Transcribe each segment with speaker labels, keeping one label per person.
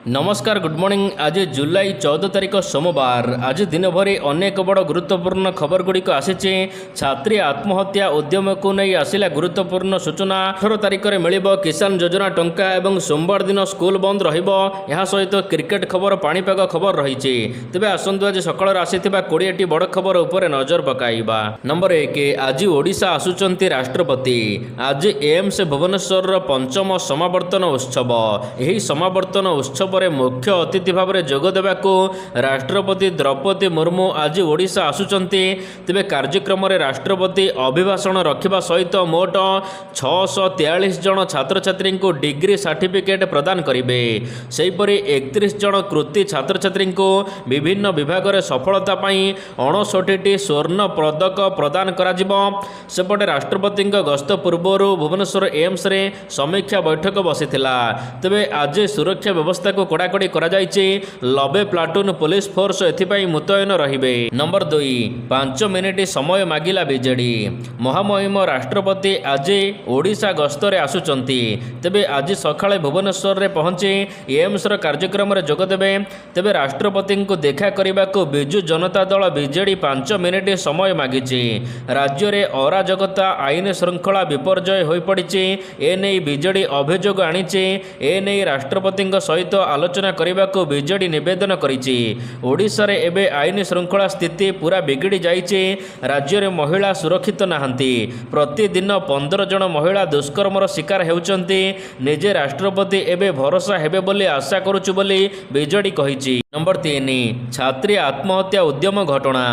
Speaker 1: नमस्कार good morning. आज जुलाई 14 तारिख सोमवार। आज दिन भर अनेक बड़ गुरुत्वपूर्ण खबर गुड़िक आसी। छात्री आत्महत्या उद्यम को नहीं आसला गुरुत्वपूर्ण सूचना। 18 तारिख में मिल किसान योजना टंका और सोमवार दिन स्कूल बंद रहा सहित क्रिकेट खबर पाणीपाग खबर रही। तेज आसतु आज सकाल आसी 20टी बड़ खबर उपर नजर पकाइबा। नंबर 1 आज ओडिशा आसुचंती राष्ट्रपति। आज एम्स भुवनेश्वर पंचम समावर्तन उत्सव। यही समावर्तन उत्सव मुख्य अतिथि भाव में जोग देवाक राष्ट्रपति द्रौपदी मुर्मू आज ओडिशा आसुचंती। तेबे कार्यक्रम में राष्ट्रपति अभिभाषण रखिबा सहित मोट 643 जन छात्र छात्री को डिग्री सर्टिफिकेट प्रदान करेंगे। सेहीपरि 31 जन कृति छात्र छात्री को विभिन्न विभाग में सफलता पाई 59टी स्वर्ण पदक प्रदान करा। सेपटे राष्ट्रपति गस्त पूर्व भुवनेश्वर एम्स रे समीक्षा बैठक बसी। तेबे आज सुरक्षा व्यवस्था को कड़ाकड़ी करा जायछि। 90 प्लाटून पुलिस फोर्स एथिपाई मुतयन रहिबे। नंबर 2 5 मिनिट समय मागिला बीजेडी। महामहिम राष्ट्रपति आज ओडिशा गस्तरे आसुचंती। तेबे आज सकाळे भुवनेश्वर रे पहुंची एम्स र कार्यक्रम रे जोग देबे। तेबे राष्ट्रपति को देखा करने को बिजु जनता दल बीजेडी 5 मिनिट समय मागिछि। राज्य रे अराजकता आईन श्रृंखला विपर्जय हो पड़ी। एने बीजेडी अभियोग आनीछि। एने राष्ट्रपति सहित आलोचना करने को बीजेडी निवेदन करिछि। ओडिशा रे एबे आईन श्रृंखला स्थिति पूरा बिगड़ी जाइछि। राज्य रे महिला सुरक्षित नाहंती। प्रतिदिन 15 जन महिला दुष्कर्मर शिकार हेउचंती। निजे राष्ट्रपति एबे भरोसा हेबे बोली आशा करूछु बोली बीजेडी कहिछि। नंबर 3 छात्री आत्महत्या उद्यम घटना।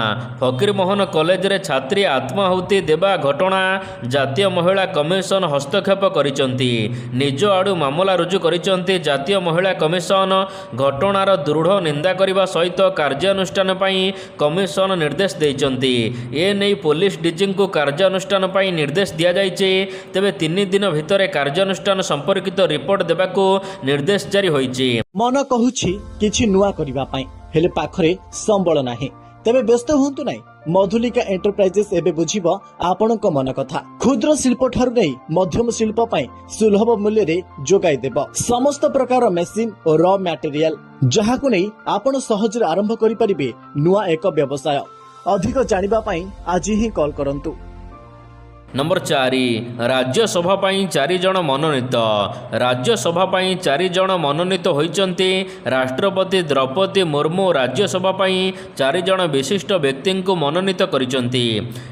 Speaker 1: फकीरमोहन कॉलेज रे छात्री आत्माहुति देवा घटना जातीय महिला कमिशन हस्तक्षेप करिसंती। निज आडू मामला रुजु करिसंती जातीय महिला कमिशन। घटनार दृढ़ निंदा करने सहित कार्यानुष्ठान पाई कमिशन निर्देश देइचंती। ए नहीं पुलिस डीजी को कार्यानुष्ठान पाई निर्देश दिया जाइछे। तेबे 3 दिन भितर कार्यानुष्ठान संपर्कित रिपोर्ट देबाको निर्देश जारी होइछे।
Speaker 2: मन कहूछि किछि नुआ करिबा पाई हेले पाखरे संबल नाही। तेबे व्यस्त हुंतु नाही। मधुलिका एंटरप्राइजेस एबे बुझिबो आपणक मन कथा। क्षुद्र शिल्प ठारू नै मध्यम शिल्प पाई सुलभ मूल्य रे जोगाई देबो समस्त प्रकार मेसिन और रॉ मटेरियल जहाकु नै आपण सहज आरंभ करि परिबे नुआ एक व्यवसाय। अधिक जानिबा पाई आज ही कॉल करंतु।
Speaker 1: नंबर 4 राज्यसभा 4 जन मनोनीत। राज्यसभा 4 जन मनोनीत होइचंती। राष्ट्रपति द्रौपदी मुर्मू राज्यसभा 4 जन विशिष्ट व्यक्ति को मनोनीत करिचंती।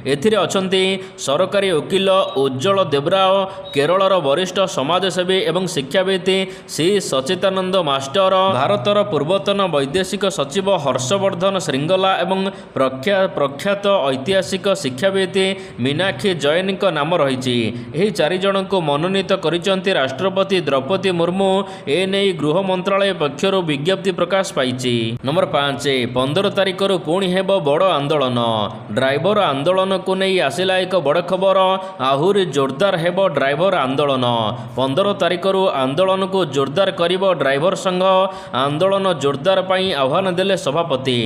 Speaker 1: एथिरे अछंती सरकारी वकील उज्जवल देवराव, केरलर वरिष्ठ समाजसेवी एवं शिक्षाविद सी सचिदानंद मास्टर, भारतर पूर्वतन वैदेशिक सचिव हर्षवर्धन श्रृंगला एवं प्रख्यात ऐतिहासिक शिक्षाविद मीनाक्षी जैन नाम रही। 4 जन को मनोनीत करिसंती राष्ट्रपति द्रौपदी मुर्मू। एने गृह मंत्रालय पक्षर विज्ञप्ति प्रकाश पाइछि। नंबर 5 15 तारिख पुणी हेब बड़ आंदोलन। ड्राइवर आंदोलन को नहीं आसिला एक बड़ खबर। आहुरी जोरदार हेब ड्राइवर आंदोलन। 15 तारिख आंदोलन को जोरदार करिब ड्राइवर संघ। आंदोलन जोरदार पाई आह्वान देले सभापति।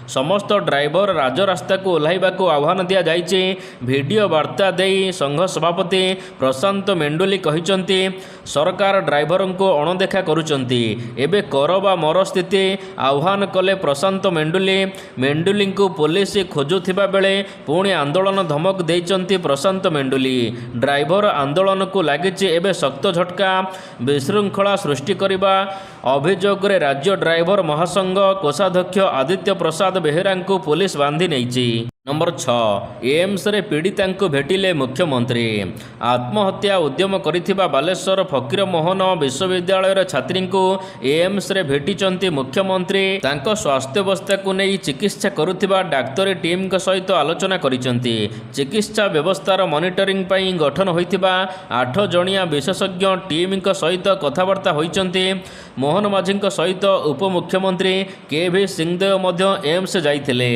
Speaker 1: समस्त ड्राइवर राजरास्ता को ओह्लाइबा को आह्वान दिया जाइछि। वीडियो वार्ता दे संघ सभापति प्रशांत मेंडुली कहिचंती सरकार ड्राइवर को अणदेखा करुचंती। एबे कर बा मर स्थिति आह्वान कले प्रशांत मेंडुली को पुलिस खोजुथिबा बेले पुणी आंदोलन धमक देइचंती प्रशांत मेंडुली। ड्राइवर आंदोलन को लागिछि एबे शक्त झटका। विशृंखला सृष्टि करिबा अभियोग रे राज्य ड्राइवर महासंघ कोषाध्यक्ष आदित्य प्रसाद बेहेरा को पुलिस बांधी नेइछि। नंबर 6 एम्स रे पीड़िता को भेटिले मुख्यमंत्री। आत्महत्या उद्यम करिथिबा बालेश्वर फकीरमोहन विश्वविद्यालय छात्री को एम्स रे भेटिचंती मुख्यमंत्री। तांको स्वास्थ्यावस्था को नहीं चिकित्सा करुथिबा डाक्तरी टीम के सहित आलोचना करिसंती। चिकित्सा व्यवस्थार मॉनिटरिंग पई गठन होइथिबा 8 जणिया विशेषज्ञ टीम के सहित कथबार्ता होइचंती। मोहन माझी सहित उपमुख्यमंत्री के सिंहदेव मध्य एम्स जाइथिले।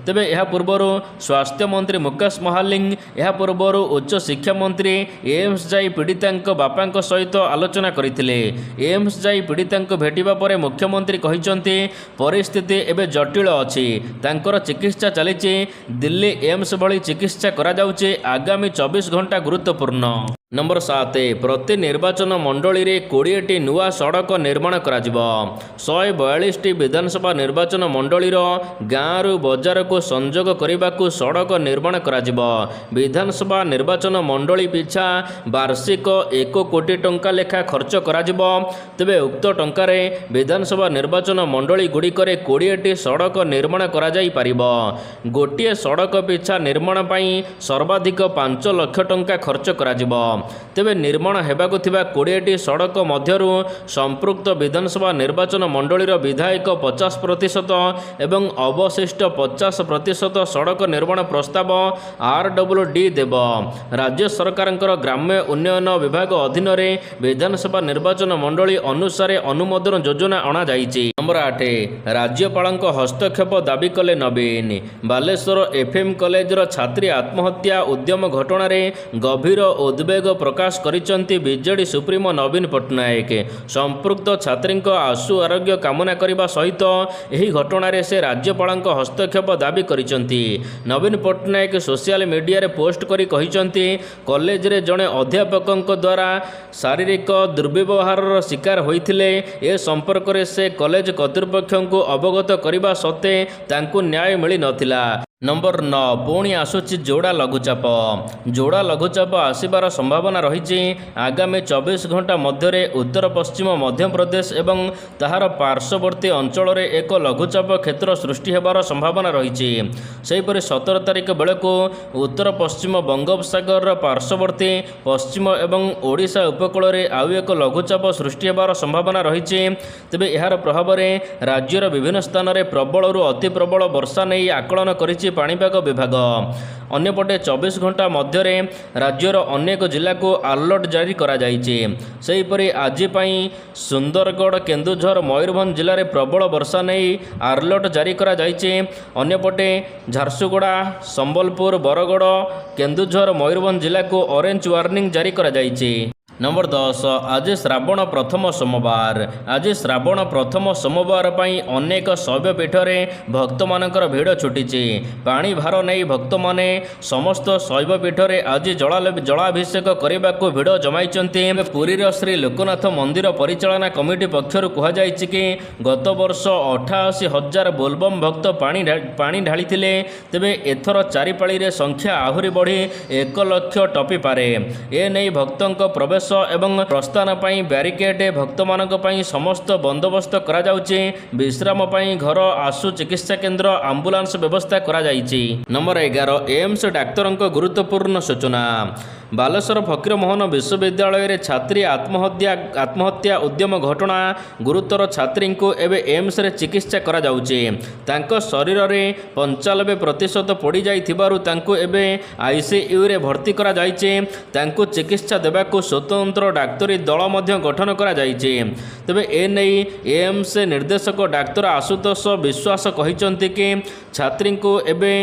Speaker 1: तेबे यह पूर्वर स्वास्थ्य मंत्री मुकेश महालिंग, यह पूर्वर उच्च शिक्षा मंत्री एम्स जाई पीड़िता बापा सहित आलोचना करथिले। एम्स जाई पीड़िता भेटिबा परे मुख्यमंत्री कहिसंती परिस्थिति एबे जटिल अछि। तांकर चिकित्सा चलिछि। दिल्ली एम्स भली चिकित्सा करा जाउछि। आगामी 24 घंटा गुरुत्वपूर्ण। ନମ୍ବର 7 ପ୍ରତି ନିର୍ବାଚନ ମଣ୍ଡଳୀରେ 20ଟି ନୂଆ ସଡ଼କ ନିର୍ମାଣ କରାଯିବ। 142ଟି ବିଧାନସଭା ନିର୍ବାଚନ ମଣ୍ଡଳୀର ଗାଁରୁ ବଜାରକୁ ସଂଯୋଗ କରିବାକୁ ସଡ଼କ ନିର୍ମାଣ କରାଯିବ। ବିଧାନସଭା ନିର୍ବାଚନ ମଣ୍ଡଳୀ ପିଛା ବାର୍ଷିକ 1 କୋଟି ଟଙ୍କା ଲେଖା ଖର୍ଚ୍ଚ କରାଯିବ। ତେବେ ଉକ୍ତ ଟଙ୍କାରେ ବିଧାନସଭା ନିର୍ବାଚନ ମଣ୍ଡଳୀ ଗୁଡ଼ିକରେ 20ଟି ସଡ଼କ ନିର୍ମାଣ କରାଯାଇପାରିବ। ଗୋଟିଏ ସଡ଼କ ପିଛା ନିର୍ମାଣ ପାଇଁ ସର୍ବାଧିକ 5 ଲକ୍ଷ ଟଙ୍କା ଖର୍ଚ୍ଚ କରାଯିବ। ତେବେ ନିର୍ମାଣ ହେବାକୁ ଥିବା 20ଟି ସଡ଼କ ମଧ୍ୟରୁ ସମ୍ପୃକ୍ତ ବିଧାନସଭା ନିର୍ବାଚନ ମଣ୍ଡଳୀର ବିଧାୟକ 50% ଏବଂ ଅବଶିଷ୍ଟ 50% ସଡ଼କ ନିର୍ମାଣ ପ୍ରସ୍ତାବ RWD ଦେବ। ରାଜ୍ୟ ସରକାରଙ୍କର ଗ୍ରାମ୍ୟ ଉନ୍ନୟନ ବିଭାଗ ଅଧୀନରେ ବିଧାନସଭା ନିର୍ବାଚନ ମଣ୍ଡଳୀ ଅନୁସାରେ ଅନୁମୋଦନ ଯୋଜନା ଅଣାଯାଇଛି। ନମ୍ବର 8 ରାଜ୍ୟପାଳଙ୍କ ହସ୍ତକ୍ଷେପ ଦାବି କଲେ ନବୀନ। ବାଲେଶ୍ୱର FM କଲେଜର ଛାତ୍ରୀ ଆତ୍ମହତ୍ୟା ଉଦ୍ୟମ ଘଟଣାରେ ଗଭୀର ଉଦ୍ବେଗ ପ୍ରକାଶ କରିଛନ୍ତି ବିଜେଡି ସୁପ୍ରିମୋ ନବୀନ ପଟ୍ଟନାୟକ। ସମ୍ପୃକ୍ତ ଛାତ୍ରୀଙ୍କ ଆଶୁ ଆରୋଗ୍ୟ କାମନା କରିବା ସହିତ ଏହି ଘଟଣାରେ ସେ ରାଜ୍ୟପାଳଙ୍କ ହସ୍ତକ୍ଷେପ ଦାବି କରିଛନ୍ତି। ନବୀନ ପଟ୍ଟନାୟକ ସୋସିଆଲ ମିଡ଼ିଆରେ ପୋଷ୍ଟ କରି କହିଛନ୍ତି, କଲେଜରେ ଜଣେ ଅଧ୍ୟାପକଙ୍କ ଦ୍ୱାରା ଶାରୀରିକ ଦୁର୍ବ୍ୟବହାରର ଶିକାର ହୋଇଥିଲେ। ଏ ସମ୍ପର୍କରେ ସେ କଲେଜ କର୍ତ୍ତୃପକ୍ଷଙ୍କୁ ଅବଗତ କରିବା ସତ୍ତ୍ୱେ ତାଙ୍କୁ ନ୍ୟାୟ ମିଳିନଥିଲା। ନମ୍ବର 9 ପୁଣି ଆସୁଛି ଯୋଡ଼ା ଲଘୁଚାପ। ଯୋଡ଼ା ଲଘୁଚାପ ଆସିବାର ସମ୍ଭାବନା ରହିଛି। ଆଗାମୀ 24 ଘଣ୍ଟା ମଧ୍ୟରେ ଉତ୍ତର ପଶ୍ଚିମ ମଧ୍ୟପ୍ରଦେଶ ଏବଂ ତାହାର ପାର୍ଶ୍ୱବର୍ତ୍ତୀ ଅଞ୍ଚଳରେ ଏକ ଲଘୁଚାପ କ୍ଷେତ୍ର ସୃଷ୍ଟି ହେବାର ସମ୍ଭାବନା ରହିଛି। ସେହିପରି 17 ତାରିଖ ବେଳକୁ ଉତ୍ତର ପଶ୍ଚିମ ବଙ୍ଗୋପସାଗରର ପାର୍ଶ୍ୱବର୍ତ୍ତୀ ପଶ୍ଚିମ ଏବଂ ଓଡ଼ିଶା ଉପକୂଳରେ ଆଉ ଏକ ଲଘୁଚାପ ସୃଷ୍ଟି ହେବାର ସମ୍ଭାବନା ରହିଛି। ତେବେ ଏହାର ପ୍ରଭାବରେ ରାଜ୍ୟର ବିଭିନ୍ନ ସ୍ଥାନରେ ପ୍ରବଳରୁ ଅତି ପ୍ରବଳ ବର୍ଷା ନେଇ ଆକଳନ କରିଛି ପାଣିପାଗ ବିଭାଗ। ଅନ୍ୟପଟେ 24 ଘଣ୍ଟା ମଧ୍ୟରେ ରାଜ୍ୟର ଅନେକ ଜିଲ୍ଲାକୁ ଆଲର୍ଟ ଜାରି କରାଯାଇଛି। ସେହିପରି ଆଜି ପାଇଁ ସୁନ୍ଦରଗଡ଼, କେନ୍ଦୁଝର, ମୟୂରଭଞ୍ଜ ଜିଲ୍ଲାରେ ପ୍ରବଳ ବର୍ଷା ନେଇ ଆଲର୍ଟ ଜାରି କରାଯାଇଛି। ଅନ୍ୟପଟେ ଝାରସୁଗୁଡ଼ା, ସମ୍ବଲପୁର, ବରଗଡ଼, କେନ୍ଦୁଝର, ମୟୂରଭଞ୍ଜ ଜିଲ୍ଲାକୁ ଅରେଞ୍ଜ ୱାର୍ଣ୍ଣିଂ ଜାରି କରାଯାଇଛି। ନମ୍ବର 10 ଆଜି ଶ୍ରାବଣ ପ୍ରଥମ ସୋମବାର। ଆଜି ଶ୍ରାବଣ ପ୍ରଥମ ସୋମବାର ପାଇଁ ଅନେକ ଶୈବପୀଠରେ ଭକ୍ତମାନଙ୍କର ଭିଡ଼ ଛୁଟିଛି। ପାଣି ଭାର ନେଇ ଭକ୍ତମାନେ ସମସ୍ତ ଶୈବପୀଠରେ ଆଜି ଜଳାଭିଷେକ କରିବାକୁ ଭିଡ଼ ଜମାଇଛନ୍ତି। ପୁରୀର ଶ୍ରୀ ଲୋକନାଥ ମନ୍ଦିର ପରିଚାଳନା କମିଟି ପକ୍ଷରୁ କୁହାଯାଇଛି କି ଗତ ବର୍ଷ 88,000 ବୋଲବମ୍ ଭକ୍ତ ପାଣି ଢାଳିଥିଲେ। ତେବେ ଏଥର ଚାରିପାଳିରେ ସଂଖ୍ୟା ଆହୁରି ବଢ଼ି 1 ଲକ୍ଷ ଟପିପାରେ। ଏନେଇ ଭକ୍ତଙ୍କ ପ୍ରବେଶ ଏବଂ ପ୍ରସ୍ଥାନ ପାଇଁ ବ୍ୟାରିକେଡ୍, ଭକ୍ତମାନଙ୍କ ପାଇଁ ସମସ୍ତ ବନ୍ଦୋବସ୍ତ କରାଯାଉଛି। ବିଶ୍ରାମ ପାଇଁ ଘର, ଆଶୁ ଚିକିତ୍ସା କେନ୍ଦ୍ର, ଆମ୍ବୁଲାନ୍ସ ବ୍ୟବସ୍ଥା କରାଯାଇଛି। ନମ୍ବର 11 ଏମ୍ସ ଡାକ୍ତରଙ୍କ ଗୁରୁତ୍ୱପୂର୍ଣ୍ଣ ସୂଚନା। ବାଲେଶ୍ୱର ଫକୀରମୋହନ ବିଶ୍ୱବିଦ୍ୟାଳୟରେ ଛାତ୍ରୀ ଆତ୍ମହତ୍ୟା ଉଦ୍ୟମ ଘଟଣା। ଗୁରୁତର ଛାତ୍ରୀଙ୍କୁ ଏବେ ଏମ୍ସରେ ଚିକିତ୍ସା କରାଯାଉଛି। ତାଙ୍କ ଶରୀରରେ 95% ପୋଡ଼ିଯାଇଥିବାରୁ ତାଙ୍କୁ ଏବେ ICUରେ ଭର୍ତ୍ତି କରାଯାଇଛି। ତାଙ୍କୁ ଚିକିତ୍ସା ଦେବାକୁ ସ୍ୱତନ୍ତ୍ର ଡାକ୍ତରୀ ଦଳ ମଧ୍ୟ ଗଠନ କରାଯାଇଛି। ତେବେ ଏନେଇ ଏମ୍ସ ନିର୍ଦ୍ଦେଶକ ଡାକ୍ତର ଆଶୁତୋଷ ବିଶ୍ୱାସ କହିଛନ୍ତି କି ଛାତ୍ରୀଙ୍କୁ ଏବେ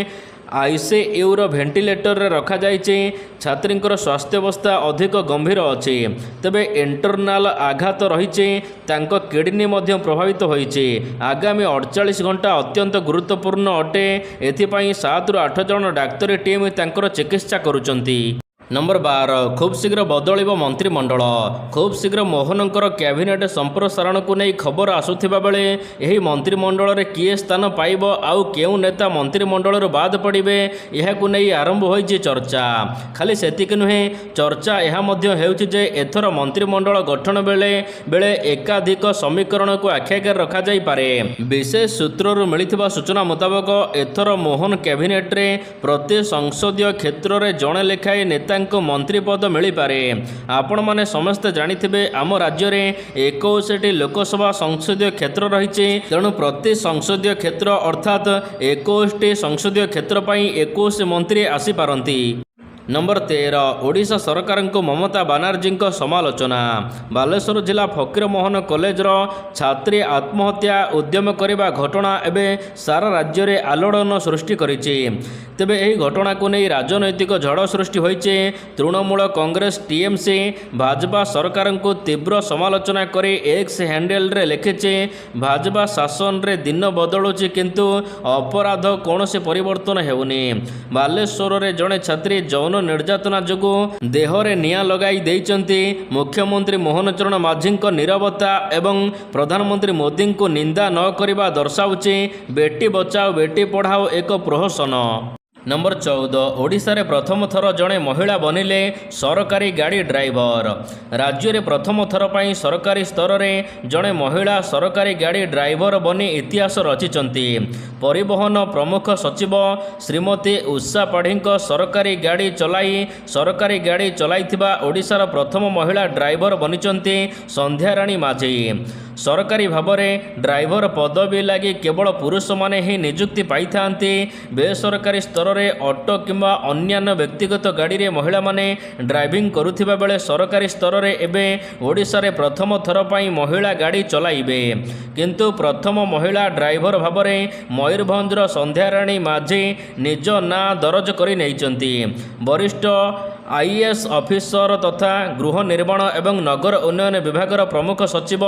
Speaker 1: ICUର ଭେଣ୍ଟିଲେଟରରେ ରଖାଯାଇଛି। ଛାତ୍ରୀଙ୍କର ସ୍ୱାସ୍ଥ୍ୟାବସ୍ଥା ଅଧିକ ଗମ୍ଭୀର ଅଛି। ତେବେ ଇଣ୍ଟରନାଲ ଆଘାତ ରହିଛି। ତାଙ୍କ କିଡନୀ ମଧ୍ୟ ପ୍ରଭାବିତ ହୋଇଛି। ଆଗାମୀ 48 ଘଣ୍ଟା ଅତ୍ୟନ୍ତ ଗୁରୁତ୍ୱପୂର୍ଣ୍ଣ ଅଟେ। ଏଥିପାଇଁ 7ରୁ 8 ଜଣ ଡାକ୍ତରୀ ଟିମ୍ ତାଙ୍କର ଚିକିତ୍ସା କରୁଛନ୍ତି। ନମ୍ବର 12 ଖୁବ୍ ଶୀଘ୍ର ବଦଳିବ ମନ୍ତ୍ରିମଣ୍ଡଳ। ଖୁବ୍ ଶୀଘ୍ର ମୋହନଙ୍କର କ୍ୟାବିନେଟ୍ ସମ୍ପ୍ରସାରଣକୁ ନେଇ ଖବର ଆସୁଥିବା ବେଳେ ଏହି ମନ୍ତ୍ରିମଣ୍ଡଳରେ କିଏ ସ୍ଥାନ ପାଇବ ଆଉ କେଉଁ ନେତା ମନ୍ତ୍ରିମଣ୍ଡଳରୁ ବାଦ ପଡ଼ିବେ, ଏହାକୁ ନେଇ ଆରମ୍ଭ ହୋଇଛି ଚର୍ଚ୍ଚା। ଖାଲି ସେତିକି ନୁହେଁ, ଚର୍ଚ୍ଚା ଏହା ମଧ୍ୟ ହେଉଛି ଯେ ଏଥର ମନ୍ତ୍ରିମଣ୍ଡଳ ଗଠନ ବେଳେ ଏକାଧିକ ସମୀକରଣକୁ ଆଖିଆଗରେ ରଖାଯାଇପାରେ। ବିଶେଷ ସୂତ୍ରରୁ ମିଳିଥିବା ସୂଚନା ମୁତାବକ ଏଥର ମୋହନ କ୍ୟାବିନେଟ୍ରେ ପ୍ରତି ସଂସଦୀୟ କ୍ଷେତ୍ରରେ ଜଣେ ଲେଖାଏଁ ନେତାଙ୍କୁ ମନ୍ତ୍ରୀ ପଦ ମିଳିପାରେ। ଆପଣମାନେ ସମସ୍ତେ ଜାଣିଥିବେ ଆମ ରାଜ୍ୟରେ 21ଟି ଲୋକସଭା ସଂସଦୀୟ କ୍ଷେତ୍ର ରହିଛି। ତେଣୁ ପ୍ରତି ସଂସଦୀୟ କ୍ଷେତ୍ର ଅର୍ଥାତ୍ 21ଟି ସଂସଦୀୟ କ୍ଷେତ୍ର ପାଇଁ 21 ମନ୍ତ୍ରୀ ଆସିପାରନ୍ତି। ନମ୍ବର 13 ଓଡ଼ିଶା ସରକାରଙ୍କୁ ମମତା ବାନାର୍ଜୀଙ୍କ ସମାଲୋଚନା। ବାଲେଶ୍ୱର ଜିଲ୍ଲା ଫକୀରମୋହନ କଲେଜର ଛାତ୍ରୀ ଆତ୍ମହତ୍ୟା ଉଦ୍ୟମ କରିବା ଘଟଣା ଏବେ ସାରା ରାଜ୍ୟରେ ଆଲୋଡ଼ନ ସୃଷ୍ଟି କରିଛି। ତେବେ ଏହି ଘଟଣାକୁ ନେଇ ରାଜନୈତିକ ଝଡ଼ ସୃଷ୍ଟି ହୋଇଛି। ତୃଣମୂଳ କଂଗ୍ରେସ TMC ଭାଜପା ସରକାରଙ୍କୁ ତୀବ୍ର ସମାଲୋଚନା କରି X ହ୍ୟାଣ୍ଡେଲରେ ଲେଖିଛି, ଭାଜପା ଶାସନରେ ଦିନ ବଦଳୁଛି କିନ୍ତୁ ଅପରାଧ କୌଣସି ପରିବର୍ତ୍ତନ ହେଉନି। ବାଲେଶ୍ୱରରେ ଜଣେ ଛାତ୍ରୀ ଯୌନ ଯୌନ ନିର୍ଯାତନା ଯୋଗୁଁ ଦେହରେ ନିଆଁ ଲଗାଇ ଦେଇଛନ୍ତି। ମୁଖ୍ୟମନ୍ତ୍ରୀ ମୋହନ ଚରଣ ମାଝୀଙ୍କ ନୀରବତା ଏବଂ ପ୍ରଧାନମନ୍ତ୍ରୀ ମୋଦିଙ୍କୁ ନିନ୍ଦା ନ କରିବା ଦର୍ଶାଉଛି ବେଟି ବଚାଓ ବେଟି ପଢ଼ାଓ ଏକ ପ୍ରହସନ। ନମ୍ବର 14 ଓଡ଼ିଶାରେ ପ୍ରଥମ ଥର ଜଣେ ମହିଳା ବନିଲେ ସରକାରୀ ଗାଡ଼ି ଡ୍ରାଇଭର। ରାଜ୍ୟରେ ପ୍ରଥମ ଥର ପାଇଁ ସରକାରୀ ସ୍ତରରେ ଜଣେ ମହିଳା ସରକାରୀ ଗାଡ଼ି ଡ୍ରାଇଭର ବନି ଇତିହାସ ରଚିଛନ୍ତି। ପରିବହନ ପ୍ରମୁଖ ସଚିବ ଶ୍ରୀମତୀ ଉଷା ପାଢ଼ୀଙ୍କ ସରକାରୀ ଗାଡ଼ି ଚଲାଇଥିବା ଓଡ଼ିଶାର ପ୍ରଥମ ମହିଳା ଡ୍ରାଇଭର ବନିଛନ୍ତି ସନ୍ଧ୍ୟାରାଣୀ ମାଝୀ। ସରକାରୀ ଭାବରେ ଡ୍ରାଇଭର ପଦବୀ ଲାଗି କେବଳ ପୁରୁଷମାନେ ହିଁ ନିଯୁକ୍ତି ପାଇଥାନ୍ତି। ବେସରକାରୀ ସ୍ତରରେ ଅଟୋ କିମ୍ବା ଅନ୍ୟାନ୍ୟ ବ୍ୟକ୍ତିଗତ ଗାଡ଼ିରେ ମହିଳାମାନେ ଡ୍ରାଇଭିଂ କରୁଥିବା ବେଳେ ସରକାରୀ ସ୍ତରରେ ଏବେ ଓଡ଼ିଶାରେ ପ୍ରଥମ ଥର ପାଇଁ ମହିଳା ଗାଡ଼ି ଚଲାଇବେ। କିନ୍ତୁ ପ୍ରଥମ ମହିଳା ଡ୍ରାଇଭର ଭାବରେ ମୟୂରଭଞ୍ଜର ସନ୍ଧ୍ୟାରାଣୀ ମାଝୀ ନିଜ ନାଁ ଦରଜ କରି ନେଇଛନ୍ତି। ବରିଷ୍ଠ ଆଇଏଏସ୍ ଅଫିସର ତଥା ଗୃହ ନିର୍ମାଣ ଏବଂ ନଗର ଉନ୍ନୟନ ବିଭାଗର ପ୍ରମୁଖ ସଚିବ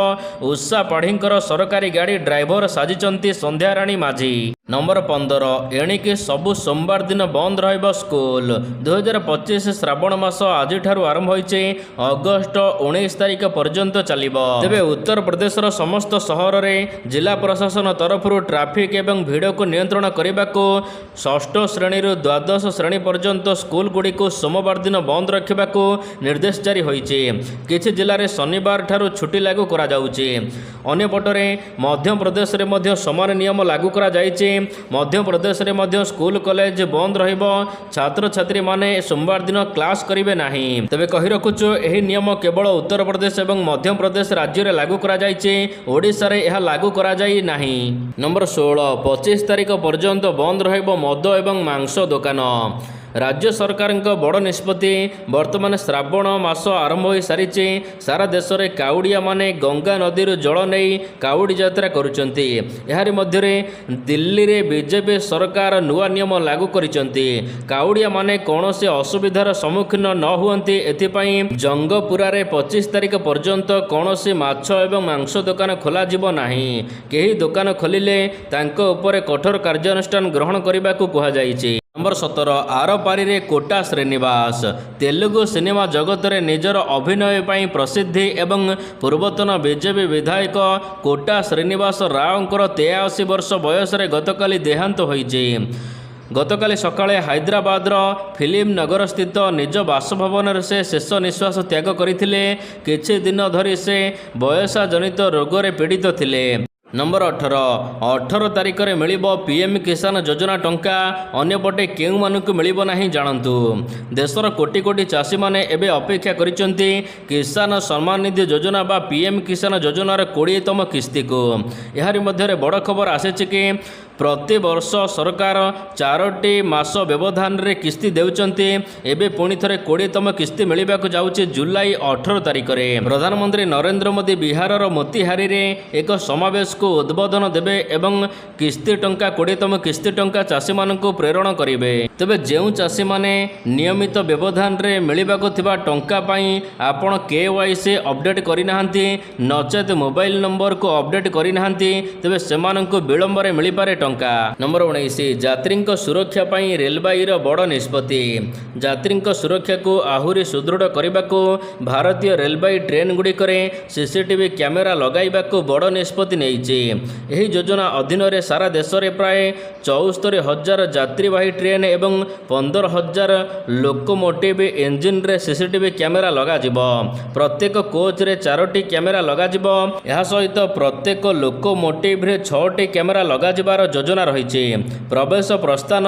Speaker 1: ଉଷା ପାଢ଼ୀଙ୍କର ସରକାରୀ ଗାଡ଼ି ଡ୍ରାଇଭର ସାଜିଛନ୍ତି ସନ୍ଧ୍ୟାରାଣୀ ମାଝୀ। ନମ୍ବର 15 ଏଣିକି ସବୁ ସୋମବାର ଦିନ ବନ୍ଦ ରହିବ ସ୍କୁଲ। 2025 ଶ୍ରାବଣ ମାସ ଆଜିଠାରୁ ଆରମ୍ଭ ହୋଇଛି ଅଗଷ୍ଟ 19 ତାରିଖ ପର୍ଯ୍ୟନ୍ତ ଚାଲିବ। ତେବେ ଉତ୍ତରପ୍ରଦେଶର ସମସ୍ତ ସହରରେ ଜିଲ୍ଲା ପ୍ରଶାସନ ତରଫରୁ ଟ୍ରାଫିକ୍ ଏବଂ ଭିଡ଼କୁ ନିୟନ୍ତ୍ରଣ କରିବାକୁ 6ଠ ଶ୍ରେଣୀରୁ ଦ୍ୱାଦଶ ଶ୍ରେଣୀ ପର୍ଯ୍ୟନ୍ତ ସ୍କୁଲଗୁଡ଼ିକୁ ସୋମବାର ଦିନ ବନ୍ଦ ରଖିବାକୁ ନିର୍ଦ୍ଦେଶ ଜାରି ହୋଇଛି। କିଛି ଜିଲ୍ଲାରେ ଶନିବାର ଠାରୁ ଛୁଟି ଲାଗୁ କରାଯାଉଛି। ଅନ୍ୟପଟରେ ମଧ୍ୟପ୍ରଦେଶରେ ମଧ୍ୟ ସମାନ ନିୟମ ଲାଗୁ କରାଯାଇଛି। ମଧ୍ୟପ୍ରଦେଶରେ ମଧ୍ୟ ସ୍କୁଲ କଲେଜ ବନ୍ଦ ରହିବ। ଛାତ୍ରଛାତ୍ରୀମାନେ ସୋମବାର ଦିନ କ୍ଲାସ୍ କରିବେ ନାହିଁ। ତେବେ କହି ରଖୁଛୁ ଏହି ନିୟମ କେବଳ ଉତ୍ତରପ୍ରଦେଶ ଏବଂ ମଧ୍ୟପ୍ରଦେଶ ରାଜ୍ୟରେ ଲାଗୁ କରାଯାଇଛି। ଓଡ଼ିଶାରେ ଏହା ଲାଗୁ କରାଯାଇ ନାହିଁ। ନମ୍ବର 16 25 ତାରିଖ ପର୍ଯ୍ୟନ୍ତ ବନ୍ଦ ରହିବ ମଦ ଏବଂ ମାଂସ ଦୋକାନ। ରାଜ୍ୟ ସରକାରଙ୍କ ବଡ଼ ନିଷ୍ପତ୍ତି। ବର୍ତ୍ତମାନ ଶ୍ରାବଣ ମାସ ଆରମ୍ଭ ହୋଇସାରିଛି। ସାରା ଦେଶରେ କାଉଡ଼ିଆମାନେ ଗଙ୍ଗା ନଦୀରୁ ଜଳ ନେଇ କାଉଡ଼ି ଯାତ୍ରା କରୁଛନ୍ତି। ଏହାରି ମଧ୍ୟରେ ଦିଲ୍ଲୀରେ ବିଜେପି ସରକାର ନୂଆ ନିୟମ ଲାଗୁ କରିଛନ୍ତି। କାଉଡ଼ିଆମାନେ କୌଣସି ଅସୁବିଧାର ସମ୍ମୁଖୀନ ନ ହୁଅନ୍ତି ଏଥିପାଇଁ ଜଙ୍ଗପୁରାରେ 25 ତାରିଖ ପର୍ଯ୍ୟନ୍ତ କୌଣସି ମାଛ ଏବଂ ମାଂସ ଦୋକାନ ଖୋଲାଯିବ ନାହିଁ। କେହି ଦୋକାନ ଖୋଲିଲେ ତାଙ୍କ ଉପରେ କଠୋର କାର୍ଯ୍ୟାନୁଷ୍ଠାନ ଗ୍ରହଣ କରିବାକୁ କୁହାଯାଇଛି। ନମ୍ବର 17 ଆରପାରିରେ କୋଟା ଶ୍ରୀନିବାସ। ତେଲୁଗୁ ସିନେମା ଜଗତରେ ନିଜର ଅଭିନୟ ପାଇଁ ପ୍ରସିଦ୍ଧି ଏବଂ ପୂର୍ବତନ ବିଜେପି ବିଧାୟକ କୋଟା ଶ୍ରୀନିବାସ ରାଓଙ୍କର 83 ବର୍ଷ ବୟସରେ ଗତକାଲି ଦେହାନ୍ତ ହୋଇଛି। ଗତକାଲି ସକାଳେ ହାଇଦ୍ରାବାଦର ଫିଲ୍ମ ନଗରସ୍ଥିତ ନିଜ ବାସଭବନରେ ସେ ଶେଷ ନିଶ୍ୱାସ ତ୍ୟାଗ କରିଥିଲେ। କିଛି ଦିନ ଧରି ସେ ବୟସଜନିତ ରୋଗରେ ପୀଡ଼ିତ ଥିଲେ। ନମ୍ବର 18 ତାରିଖରେ ମିଳିବ ପିଏମ୍ କିଷାନ ଯୋଜନା ଟଙ୍କା। ଅନ୍ୟପଟେ କେଉଁମାନଙ୍କୁ ମିଳିବ ନାହିଁ ଜାଣନ୍ତୁ। ଦେଶର କୋଟି କୋଟି ଚାଷୀମାନେ ଏବେ ଅପେକ୍ଷା କରିଛନ୍ତି କିଷାନ ସମ୍ମାନ ନିଧି ଯୋଜନା ବା ପିଏମ୍ କିଷାନ ଯୋଜନାର 20ତମ କିସ୍ତିକୁ। ଏହାରି ମଧ୍ୟରେ ବଡ଼ ଖବର ଆସିଛି କି ପ୍ରତିବର୍ଷ ସରକାର 4ଟି ମାସ ବ୍ୟବଧାନରେ କିସ୍ତି ଦେଉଛନ୍ତି। ଏବେ ପୁଣି ଥରେ 20ତମ କିସ୍ତି ମିଳିବାକୁ ଯାଉଛି ଜୁଲାଇ 18 ତାରିଖରେ। ପ୍ରଧାନମନ୍ତ୍ରୀ ନରେନ୍ଦ୍ର ମୋଦି ବିହାରର ମୋତିହାରିରେ ଏକ ସମାବେଶକୁ ଉଦ୍ବୋଧନ ଦେବେ ଏବଂ କିସ୍ତି ଟଙ୍କା 20ତମ କିସ୍ତି ଟଙ୍କା ଚାଷୀମାନଙ୍କୁ ପ୍ରେରଣ କରିବେ। ତେବେ ଯେଉଁ ଚାଷୀମାନେ ନିୟମିତ ବ୍ୟବଧାନରେ ମିଳିବାକୁ ଥିବା ଟଙ୍କା ପାଇଁ ଆପଣ KYC ଅପଡେଟ୍ କରିନାହାନ୍ତି ନଚେତ ମୋବାଇଲ ନମ୍ବରକୁ ଅପଡେଟ୍ କରିନାହାନ୍ତି ତେବେ ସେମାନଙ୍କୁ ବିଳମ୍ବରେ ମିଳିପାରେ ଟଙ୍କା। ନମ୍ବର 19 ଯାତ୍ରୀଙ୍କ ସୁରକ୍ଷା ପାଇଁ ରେଳବାଇର ବଡ଼ ନିଷ୍ପତ୍ତି। ଯାତ୍ରୀଙ୍କ ସୁରକ୍ଷାକୁ ଆହୁରି ସୁଦୃଢ଼ କରିବାକୁ ଭାରତୀୟ ରେଳବାଇ ଟ୍ରେନ୍ଗୁଡ଼ିକରେ CCTV କ୍ୟାମେରା ଲଗାଇବାକୁ ବଡ଼ ନିଷ୍ପତ୍ତି ନେଇଛି। ଏହି ଯୋଜନା ଅଧୀନରେ ସାରା ଦେଶରେ ପ୍ରାୟ 74,000 ଯାତ୍ରୀବାହୀ ଟ୍ରେନ୍ ଏବଂ 15,000 ଲୋକୋମୋଟିଭ୍ ଇଞ୍ଜିନ୍ରେ CCTV କ୍ୟାମେରା ଲଗାଯିବ। ପ୍ରତ୍ୟେକ କୋଚ୍ରେ 4ଟି କ୍ୟାମେରା ଲଗାଯିବ। ଏହା ସହିତ ପ୍ରତ୍ୟେକ ଲୋକୋମୋଟିଭ୍ରେ 6ଟି କ୍ୟାମେରା ଲଗାଯିବାର ଯୋଜନା ରହିଛି। ପ୍ରବେଶ ପ୍ରସ୍ଥାନ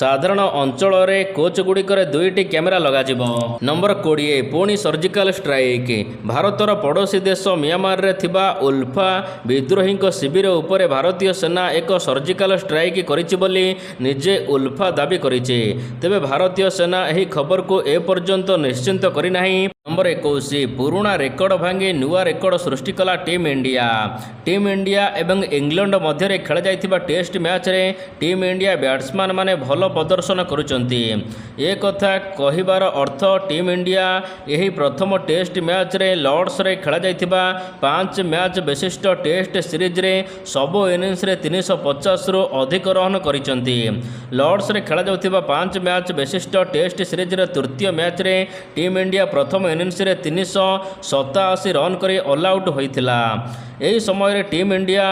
Speaker 1: ସାଧାରଣ ଅଞ୍ଚଳରେ କୋଚ୍ଗୁଡ଼ିକରେ 2ଟି କ୍ୟାମେରା ଲଗାଯିବ। ନମ୍ବର 20 ପୁଣି ସର୍ଜିକାଲ ଷ୍ଟ୍ରାଇକ୍। ଭାରତର ପଡ଼ୋଶୀ ଦେଶ ମିଆଁମାରରେ ଥିବା ଉଲ୍ଫା ବିଦ୍ରୋହୀଙ୍କ ଶିବିର ଉପରେ ଭାରତୀୟ ସେନା ଏକ ସର୍ଜିକାଲ ଷ୍ଟ୍ରାଇକ୍ କରିଛି ବୋଲି ନିଜେ ଉଲ୍ଫା ଦାବି କରିଛି। ତେବେ ଭାରତୀୟ ସେନା ଏହି ଖବରକୁ ଏପର୍ଯ୍ୟନ୍ତ ନିଶ୍ଚିତ କରିନାହିଁ। नंबर 21 पुराणा रेकर्ड भांगी नुआ रेकर्ड सृष्टि कला टीम इंडिया एवं इंग्लैंड मध्य खेल जाइथिबा टेस्ट मैच रे टीम इंडिया बैट्समैन माने भल प्रदर्शन करुचंती। ए कथा कहिबार अर्थ टीम इंडिया यही प्रथम टेस्ट मैच रे लॉर्ड्स रे खेल जाइथिबा 5 मैच विशिष्ट टेस्ट सीरीज रे सब इनिंग्स रे 350 रु अधिक रन करिसंती। लॉर्ड्स रे खेल जाउथिबा 5 मैच विशिष्ट टेस्ट सीरीज रे तृतीय मैच रे टीम इंडिया प्रथम इनिंग्स रे 387 रन करी ऑल आउट होइथिला। एही समय टीम इंडिया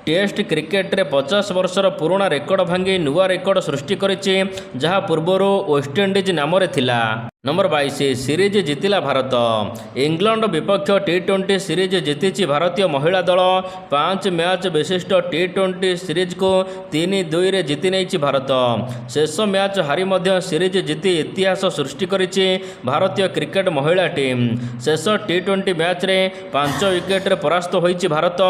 Speaker 1: टेस्ट क्रिकेट रे 50 वर्षर पुराणा रेकर्ड भांगी नुआ रेकर्ड सृष्टि करिछि जहा पूर्वरु वेस्टइंडीज नाम रे थिला। नंबर 22 सीरीज जितिला भारत। इंग्लैंड विपक्ष टी20 सीरीज जीतिछि भारतीय महिला दल। 5 मैच विशिष्ट टी20 सीरीज को 3-2 रे जीति नेछि भारत। शेष मैच हारी मध्य सीरीज जीति इतिहास सृष्टि करिछि भारतीय क्रिकेट महिला टीम। शेष टी20 मैच रे 5 विकेट रे परास्त होइछि भारत।